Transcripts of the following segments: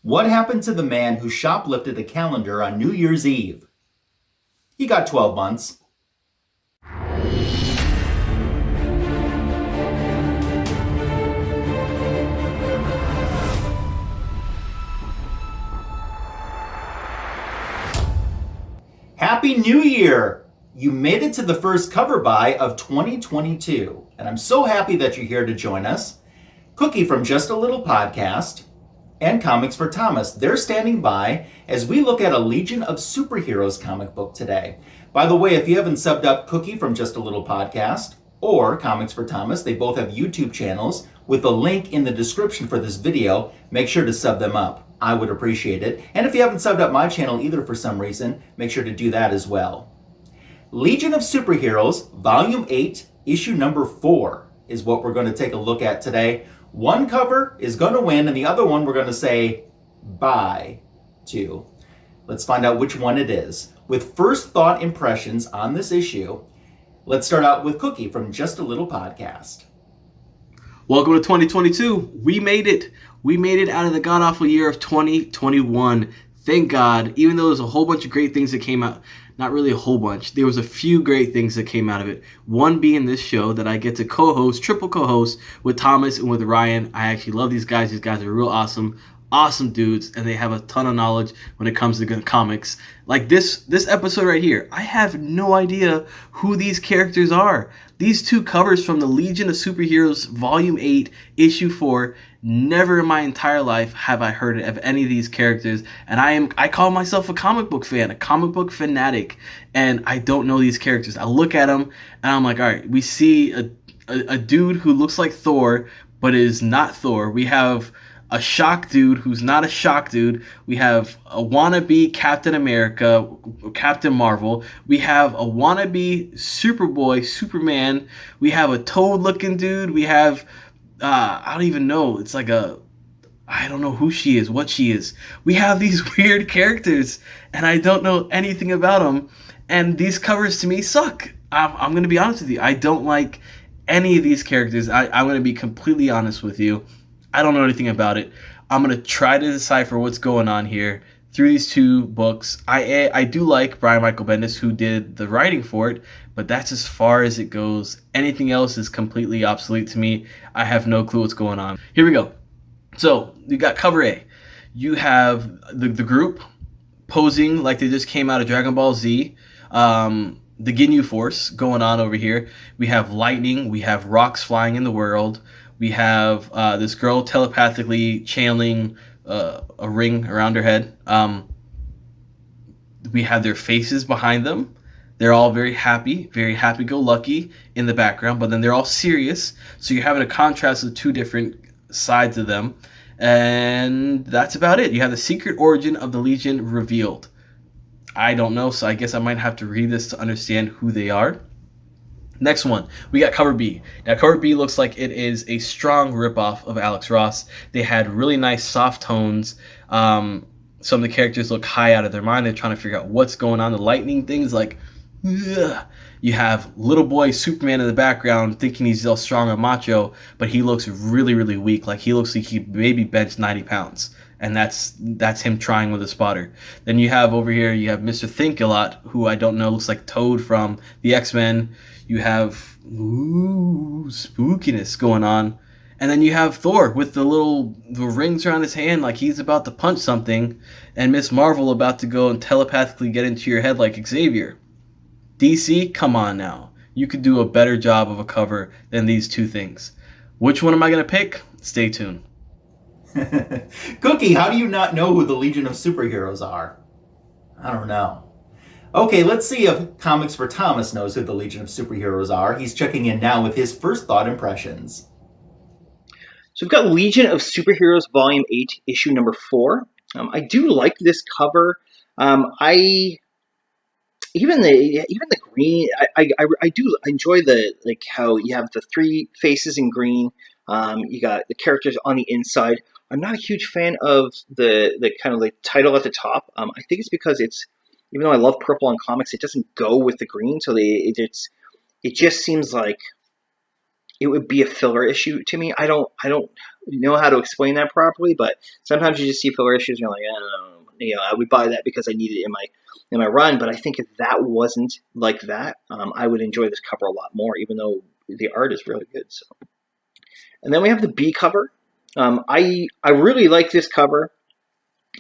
What happened to the man who shoplifted a calendar on New Year's Eve? He got 12 months. Happy New Year! You made it to the first cover buy of 2022, and I'm so happy that you're here to join us. Cookie from Just a Little Podcast and Comics for Thomas, they're standing by as we look at a Legion of Superheroes comic book today. By the way, if you haven't subbed up Cookie from Just a Little Podcast or Comics for Thomas, they both have YouTube channels with a link in the description for this video. Make sure to sub them up. I would appreciate it. And if you haven't subbed up my channel either for some reason, make sure to do that as well. Legion of Superheroes, Volume 8, Issue number 4 is what we're going to take a look at today. One cover is going to win, and the other one we're going to say bye to. Let's find out which one it is. With first thought impressions on this issue, let's start out with Cookie from Just a Little Podcast. Welcome to 2022. We made it. We made it out of the god-awful year of 2021. Thank God. Even though there's a whole bunch of great things that came out. Not really a whole bunch. There was a few great things that came out of it. One being this show that I get to co-host, triple co-host with Thomas and with Ryan. I actually love these guys. These guys are real awesome. Awesome dudes, and they have a ton of knowledge when it comes to comics. Like this episode right here, I have no idea who these characters are. These two covers from the Legion of Superheroes Volume 8, Issue 4, never in my entire life have I heard of any of these characters, and I call myself a comic book fan, a comic book fanatic, and I don't know these characters. I look at them, and I'm like, all right, we see a dude who looks like Thor, but is not Thor. We have a shock dude who's not a shock dude. We have a wannabe Captain America, Captain Marvel. We have a wannabe Superboy, Superman. We have a toad-looking dude. We have, I don't even know. It's like I don't know who she is, what she is. We have these weird characters, and I don't know anything about them. And these covers to me suck. I'm going to be honest with you. I don't like any of these characters. I'm going to be completely honest with you. I don't know anything about it. I'm going to try to decipher what's going on here through these two books. I do like Brian Michael Bendis, who did the writing for it, but that's as far as it goes. Anything else is completely obsolete to me. I have no clue what's going on. Here we go. So you got cover A. You have the group posing like they just came out of Dragon Ball Z. The Ginyu Force going on over here. We have lightning. We have rocks flying in the world. We have this girl telepathically channeling a ring around her head. We have their faces behind them. They're all very happy-go-lucky in the background, but then they're all serious. So you're having a contrast of two different sides of them. And that's about it. You have the secret origin of the Legion revealed. I don't know, so I guess I might have to read this to understand who they are. Next one, we got cover B. Now, cover B looks like it is a strong ripoff of Alex Ross. They had really nice soft tones. Some of the characters look high out of their mind. They're trying to figure out what's going on. The lightning things, like, ugh. You have little boy Superman in the background thinking he's all strong and macho, but he looks really, really weak. Like, he looks like he maybe benched 90 pounds. And that's him trying with a spotter. Then you have over here, you have Mr. Think-A-Lot, who I don't know, looks like Toad from the X-Men. You have spookiness going on. And then you have Thor with the rings around his hand like he's about to punch something. And Miss Marvel about to go and telepathically get into your head like Xavier. DC, come on now. You could do a better job of a cover than these two things. Which one am I going to pick? Stay tuned. Cookie, how do you not know who the Legion of Superheroes are? I don't know. Okay, let's see if Comics for Thomas knows who the Legion of Superheroes are. He's checking in now with his first thought impressions. So we've got Legion of Superheroes Volume 8, Issue number 4. I do like this cover. Even the green. I do enjoy how you have the three faces in green. You got the characters on the inside. I'm not a huge fan of the kind of the title at the top. I think it's because even though I love purple on comics, it doesn't go with the green. So it just seems like it would be a filler issue to me. I don't know how to explain that properly, but sometimes you just see filler issues and you're like, I would buy that because I need it in my run. But I think if that wasn't like that, I would enjoy this cover a lot more, even though the art is really good. So, and then we have the B cover. I really like this cover.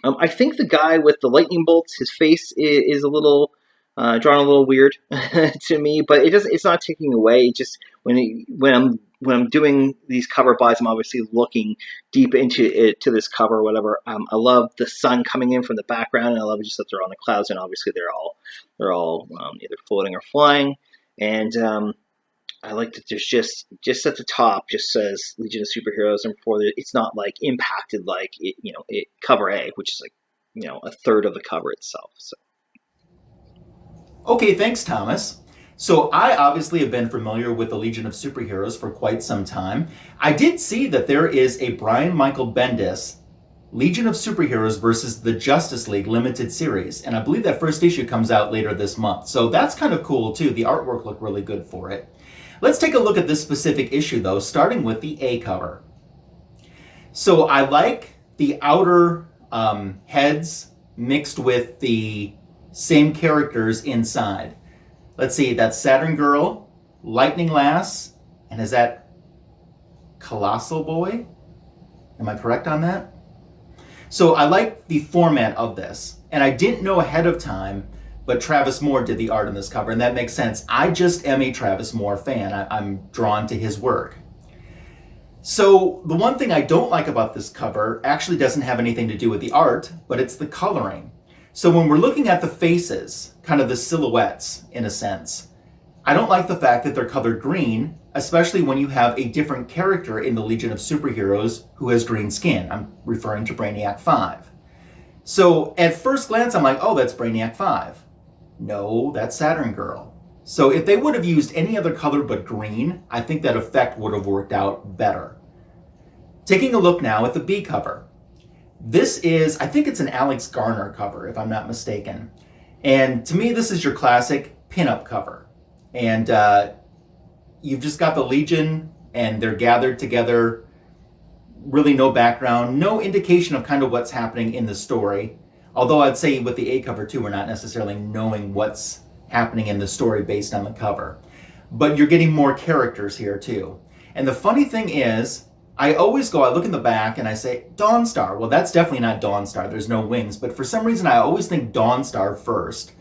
I think the guy with the lightning bolts, his face is a little drawn a little weird to me, but it's not taking away. It just when I'm doing these cover buys, I'm obviously looking deep into this cover or whatever. I love the sun coming in from the background, and I love just that they're on the clouds, and obviously they're all either floating or flying. And I like that there's just at the top just says Legion of Superheroes, and before it's not like impacted like it cover A, which is like a third of the cover itself. So. Okay, thanks, Thomas. So I obviously have been familiar with the Legion of Superheroes for quite some time. I did see that there is a Brian Michael Bendis Legion of Superheroes versus the Justice League limited series, and I believe that first issue comes out later this month. So that's kind of cool too. The artwork looked really good for it. Let's take a look at this specific issue though, starting with the A cover. So I like the outer heads mixed with the same characters inside. Let's see, that's Saturn Girl, Lightning Lass, and is that Colossal Boy? Am I correct on that? So I like the format of this, and I didn't know ahead of time, but Travis Moore did the art on this cover, and that makes sense. I just am a Travis Moore fan. I'm drawn to his work. So the one thing I don't like about this cover actually doesn't have anything to do with the art, but it's the coloring. So when we're looking at the faces, kind of the silhouettes in a sense, I don't like the fact that they're colored green, especially when you have a different character in the Legion of Superheroes who has green skin. I'm referring to Brainiac 5. So at first glance, I'm like, oh, that's Brainiac 5. No, that's Saturn Girl. So if they would have used any other color but green, I think that effect would have worked out better. Taking a look now at the B cover. This is, I think it's an Alex Garner cover, if I'm not mistaken. And to me, this is your classic pinup cover. And you've just got the Legion, and they're gathered together. Really no background, no indication of kind of what's happening in the story. Although I'd say with the A cover too, we're not necessarily knowing what's happening in the story based on the cover. But you're getting more characters here too. And the funny thing is, I look in the back and I say, Dawnstar. Well, that's definitely not Dawnstar. There's no wings. But for some reason, I always think Dawnstar first.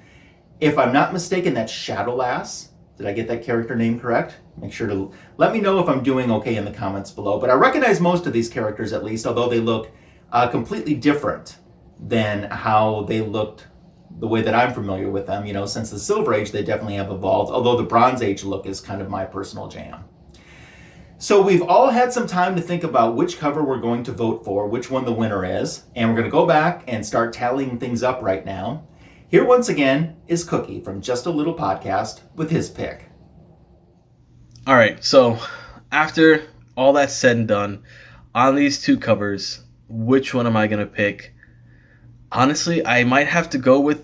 If I'm not mistaken, that's Shadowlass. Did I get that character name correct? Make sure to let me know if I'm doing okay in the comments below. But I recognize most of these characters at least, although they look completely different than how they looked the way that I'm familiar with them. Since the Silver Age, they definitely have evolved, although the Bronze Age look is kind of my personal jam. So we've all had some time to think about which cover we're going to vote for, which one the winner is, and we're going to go back and start tallying things up right now. Here once again is Cookie from Just a Little Podcast with his pick. All right, so after all that's said and done, on these two covers, which one am I going to pick? Honestly, I might have to go with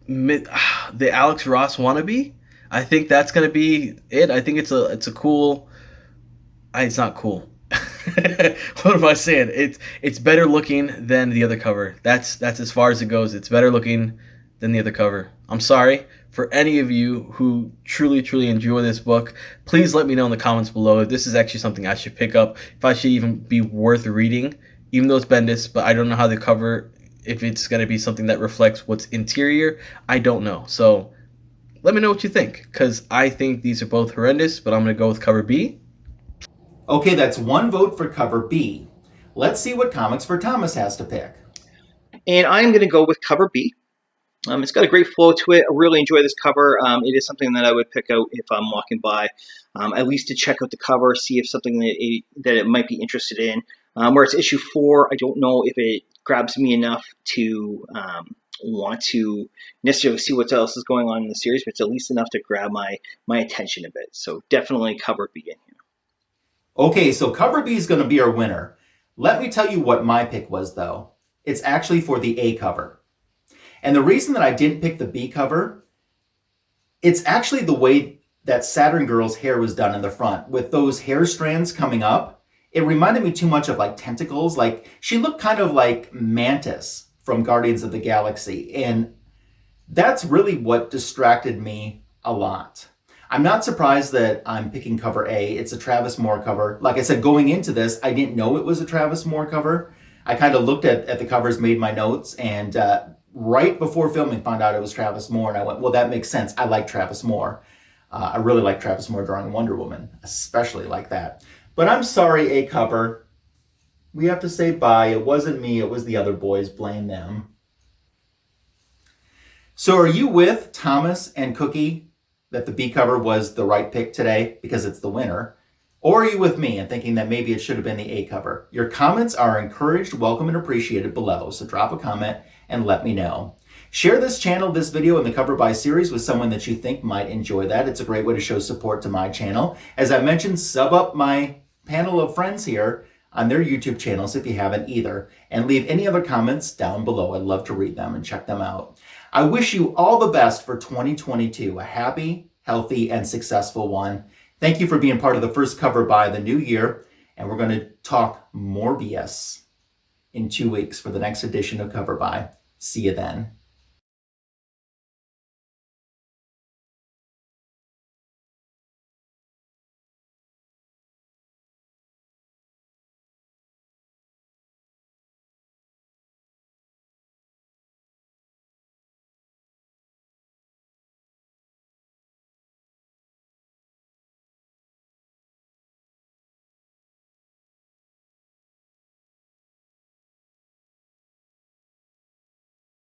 the Alex Ross wannabe. I think that's going to be it. I think it's a cool... It's not cool. What am I saying? It's better looking than the other cover. That's as far as it goes. It's better looking than the other cover. I'm sorry for any of you who truly enjoy this book. Please let me know in the comments below if this is actually something I should pick up, if I should even be worth reading, even though it's Bendis, but I don't know how the cover, if it's going to be something that reflects what's interior. I don't know. So let me know what you think, because I think these are both horrendous, but I'm going to go with cover B. Okay, that's one vote for cover B. Let's see what Comics for Thomas has to pick. And I'm going to go with cover B. It's got a great flow to it. I really enjoy this cover. It is something that I would pick out if I'm walking by, at least to check out the cover, see if something that it might be interested in. Where it's issue 4, I don't know if it grabs me enough to want to necessarily see what else is going on in the series, but it's at least enough to grab my attention a bit. So definitely cover B in here. Okay, so cover B is going to be our winner. Let me tell you what my pick was, though. It's actually for the A cover. And the reason that I didn't pick the B cover, it's actually the way that Saturn girl's hair was done in the front with those hair strands coming up. It reminded me too much of like tentacles. Like she looked kind of like Mantis from Guardians of the Galaxy. And that's really what distracted me a lot. I'm not surprised that I'm picking cover A. It's a Travis Moore cover. Like I said, going into this, I didn't know it was a Travis Moore cover. I kind of looked at the covers, made my notes, and right before filming found out it was Travis Moore. And I went, well, that makes sense. I like Travis Moore. I really like Travis Moore drawing Wonder Woman, especially like that. But I'm sorry, A cover. We have to say bye. It wasn't me. It was the other boys. Blame them. So are you with Thomas and Cookie that the B cover was the right pick today because it's the winner? Or are you with me and thinking that maybe it should have been the A cover? Your comments are encouraged, welcome, and appreciated below. So drop a comment and let me know. Share this channel, this video, and the Cover By series with someone that you think might enjoy that. It's a great way to show support to my channel. As I mentioned, sub up my panel of friends here on their YouTube channels if you haven't either. And leave any other comments down below. I'd love to read them and check them out. I wish you all the best for 2022. A happy, healthy, and successful one. Thank you for being part of the first Cover By the new year. And we're going to talk more BS in 2 weeks for the next edition of Cover By. See you then.